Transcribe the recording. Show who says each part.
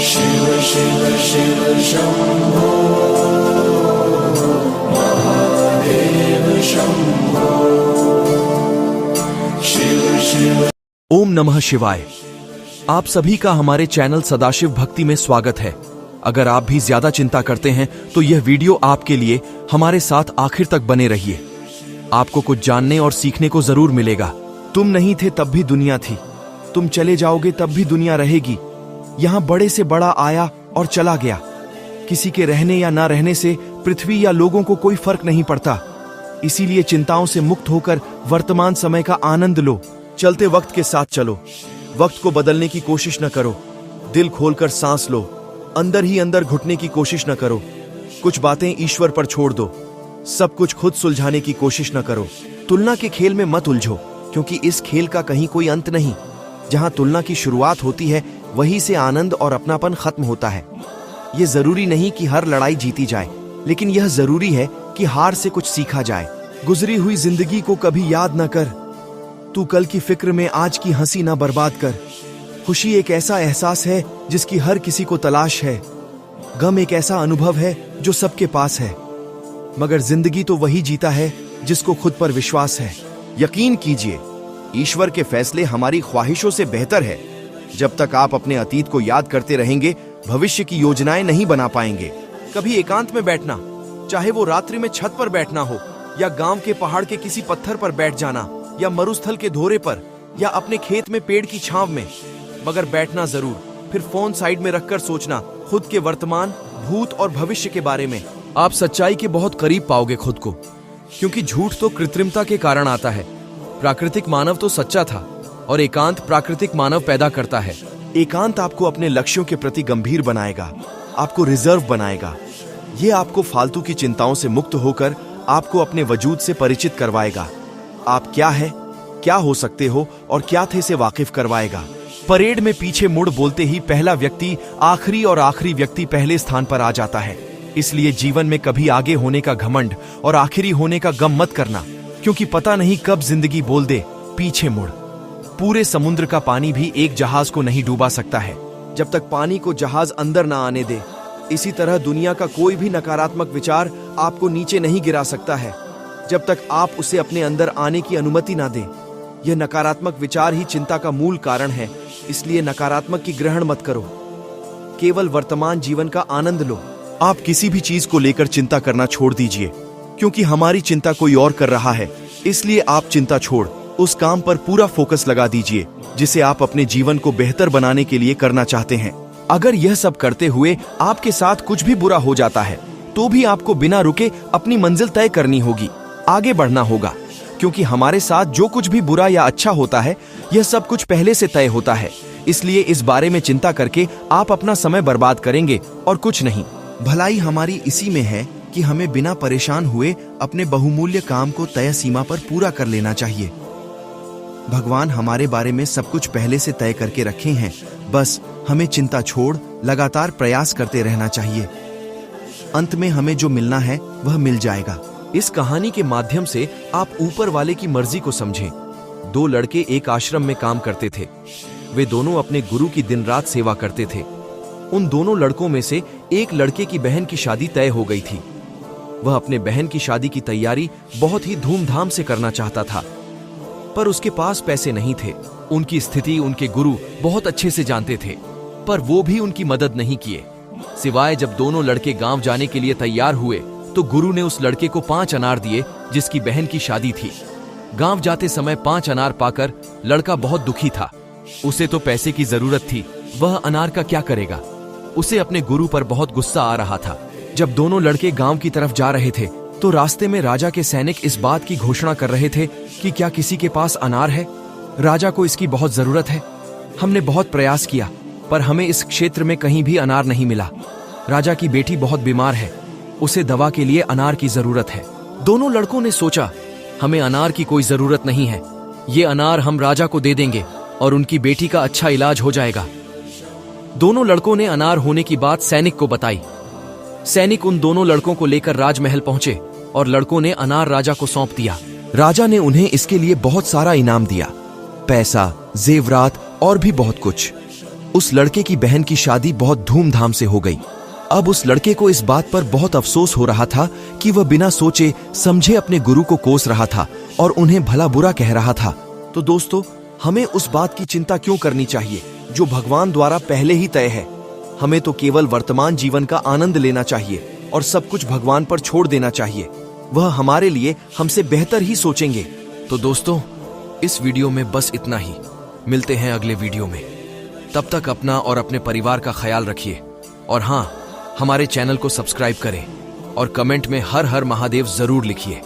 Speaker 1: शिव शिव शिव शंभो महादेव शंभो शिव शिव।
Speaker 2: ओम नमः शिवाय। आप सभी का हमारे चैनल सदाशिव भक्ति में स्वागत है। अगर आप भी ज्यादा चिंता करते हैं तो यह वीडियो आपके लिए, हमारे साथ आखिर तक बने रहिए। आपको कुछ जानने और सीखने को जरूर मिलेगा। तुम नहीं थे तब भी दुनिया थी, तुम चले जाओगे तब भी दुनिया रहेगी। यहाँ बड़े से बड़ा आया और चला गया। किसी के रहने या ना रहने से पृथ्वी या लोगों को कोई फर्क नहीं पड़ता। इसीलिए चिंताओं से मुक्त होकर वर्तमान समय का आनंद लो। चलते वक्त के साथ चलो, वक्त को बदलने की कोशिश न करो। दिल खोलकर सांस लो, अंदर ही अंदर घुटने की कोशिश न करो। कुछ बातें ईश्वर पर छोड़ दो, सब कुछ खुद सुलझाने की कोशिश न करो। तुलना के खेल में मत उलझो, क्योंकि इस खेल का कहीं कोई अंत नहीं। जहां तुलना की शुरुआत होती है वहीं से आनंद और अपनापन खत्म होता है। यह जरूरी नहीं कि हर लड़ाई जीती जाए, लेकिन यह जरूरी है कि हार से कुछ सीखा जाए। गुजरी हुई जिंदगी को कभी याद न कर, तू कल की फिक्र में आज की हंसी ना बर्बाद कर। खुशी एक ऐसा एहसास है जिसकी हर किसी को तलाश है। गम एक ऐसा अनुभव है जो सबके पास है, मगर जिंदगी तो वही जीता है जिसको खुद पर विश्वास है। यकीन कीजिए, ईश्वर के फैसले हमारी ख्वाहिशों से बेहतर है। जब तक आप अपने अतीत को याद करते रहेंगे, भविष्य की योजनाएं नहीं बना पाएंगे। कभी एकांत में बैठना, चाहे वो रात्रि में छत पर बैठना हो, या गांव के पहाड़ के किसी पत्थर पर बैठ जाना, या मरुस्थल के धोरे पर, या अपने खेत में पेड़ की छांव में, मगर बैठना जरूर। फिर फोन साइड में रखकर सोचना खुद के वर्तमान, भूत और भविष्य के बारे में। आप सच्चाई के बहुत करीब पाओगे खुद को, क्योंकि झूठ तो कृत्रिमता के कारण आता है। प्राकृतिक मानव तो सच्चा था, और एकांत प्राकृतिक मानव पैदा करता है। एकांत आपको अपने लक्ष्यों के प्रति गंभीर बनाएगा, आपको रिजर्व बनाएगा। ये आपको फालतू की चिंताओं से मुक्त होकर आपको अपने वजूद से परिचित करवाएगा। आप क्या है, क्या हो सकते हो और क्या थे से वाकिफ करवाएगा। परेड में पीछे मुड़ बोलते ही पहला व्यक्ति आखिरी और आखिरी व्यक्ति पहले स्थान पर आ जाता है। इसलिए जीवन में कभी आगे होने का घमंड और आखिरी होने का गम मत करना, क्योंकि पता नहीं कब जिंदगी बोल दे पीछे मुड़। पूरे समुद्र का पानी भी एक जहाज को नहीं डूबा सकता है जब तक पानी को जहाज अंदर ना आने दे। इसी तरह दुनिया का कोई भी नकारात्मक विचार आपको नीचे नहीं गिरा सकता है जब तक आप उसे अपने अंदर आने की अनुमति ना दें। यह नकारात्मक विचार ही चिंता का मूल कारण है, इसलिए नकारात्मक की ग्रहण मत करो। केवल वर्तमान जीवन का आनंद लो। आप किसी भी चीज को लेकर चिंता करना छोड़ दीजिए, क्योंकि हमारी चिंता कोई और कर रहा है। इसलिए आप चिंता छोड़ उस काम पर पूरा फोकस लगा दीजिए जिसे आप अपने जीवन को बेहतर बनाने के लिए करना चाहते हैं। अगर यह सब करते हुए आपके साथ कुछ भी बुरा हो जाता है, तो भी आपको बिना रुके अपनी मंजिल तय करनी होगी, आगे बढ़ना होगा। क्योंकि हमारे साथ जो कुछ भी बुरा या अच्छा होता है, यह सब कुछ पहले से तय होता है। इसलिए इस बारे में चिंता करके आप अपना समय बर्बाद करेंगे और कुछ नहीं। भलाई हमारी इसी में है कि हमें बिना परेशान हुए अपने बहुमूल्य काम को तय सीमा पर पूरा कर लेना चाहिए। भगवान हमारे बारे में सब कुछ पहले से तय करके रखे हैं, बस हमें चिंता छोड़ लगातार प्रयास करते रहना चाहिए। अंत में हमें जो मिलना है वह मिल जाएगा। इस कहानी के माध्यम से आप ऊपर वाले की मर्जी को समझें। दो लड़के एक आश्रम में काम करते थे। वे दोनों अपने गुरु की दिन रात सेवा करते थे। उन दोनों लड़कों में से एक लड़के की बहन की शादी तय हो गई थी। वह अपने बहन की शादी की तैयारी बहुत ही धूमधाम से करना चाहता था, पर उसके पास पैसे नहीं थे। उनकी स्थिति उनके गुरु बहुत अच्छे से जानते थे, पर वो भी उनकी मदद नहीं किए। सिवाय जब दोनों लड़के गांव जाने के लिए तैयार हुए तो गुरु ने उस लड़के को 5 अनार दिए जिसकी बहन की शादी थी। गांव जाते समय 5 अनार पाकर लड़का बहुत दुखी था। उसे तो पैसे की जरूरत थी, वह अनार का क्या करेगा। उसे अपने गुरु पर बहुत गुस्सा आ रहा था। जब दोनों लड़के गांव की तरफ जा रहे थे तो रास्ते में राजा के सैनिक इस बात की घोषणा कर रहे थे कि क्या किसी के पास अनार है, राजा को इसकी बहुत जरूरत है। हमने बहुत प्रयास किया, पर हमें इस क्षेत्र में कहीं भी अनार नहीं मिला। राजा की बेटी बहुत बीमार है, उसे दवा के लिए अनार की जरूरत है। दोनों लड़कों ने सोचा, हमें अनार की कोई जरूरत नहीं है, ये अनार हम राजा को दे देंगे और उनकी बेटी का अच्छा इलाज हो जाएगा। दोनों लड़कों ने अनार होने की बात सैनिक को बताई। सैनिक उन दोनों लड़कों को लेकर राजमहल पहुंचे और लड़कों ने अनार राजा को सौंप दिया। राजा ने उन्हें इसके लिए बहुत सारा इनाम दिया, पैसा, जेवरात और भी बहुत कुछ। उस लड़के की बहन की शादी बहुत धूमधाम से हो गई। अब उस लड़के को इस बात पर बहुत अफसोस हो रहा था कि वह बिना सोचे समझे अपने गुरु को कोस रहा था और उन्हें भला बुरा कह रहा था। तो दोस्तों, हमें उस बात की चिंता क्यों करनी चाहिए जो भगवान द्वारा पहले ही तय है। हमें तो केवल वर्तमान जीवन का आनंद लेना चाहिए और सब कुछ भगवान पर छोड़ देना चाहिए। वह हमारे लिए हमसे बेहतर ही सोचेंगे। तो दोस्तों, इस वीडियो में बस इतना ही। मिलते हैं अगले वीडियो में। तब तक अपना और अपने परिवार का ख्याल रखिए। और हाँ, हमारे चैनल को सब्सक्राइब करें और कमेंट में हर हर महादेव जरूर लिखिए।